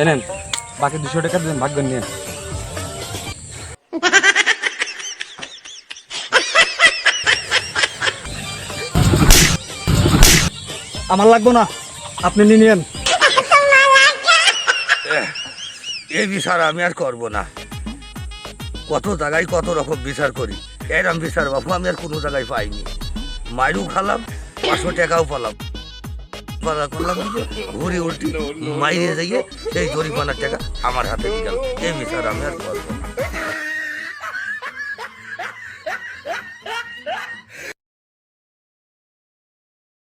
এনেন বাকি 200 টাকা দেন, ভাগ করে নিয়ে। আমার লাগবো না, আপনি নিয়ে নিন। এই বিচার আমি আর করবো না। কত জায়গায় কত রকম বিচার করি, এরম বিচার বাবু আমি আর কোনো জায়গায় পাইনি। মাইরু খালাম, 500 টাকাও পালাম, করলাম ঘুরি উল্টি মাইরে যাইয়ে সেই জরিমানার টাকা আমার হাতে দিয়ে গেল। এই বিচার আমি আর করবো না।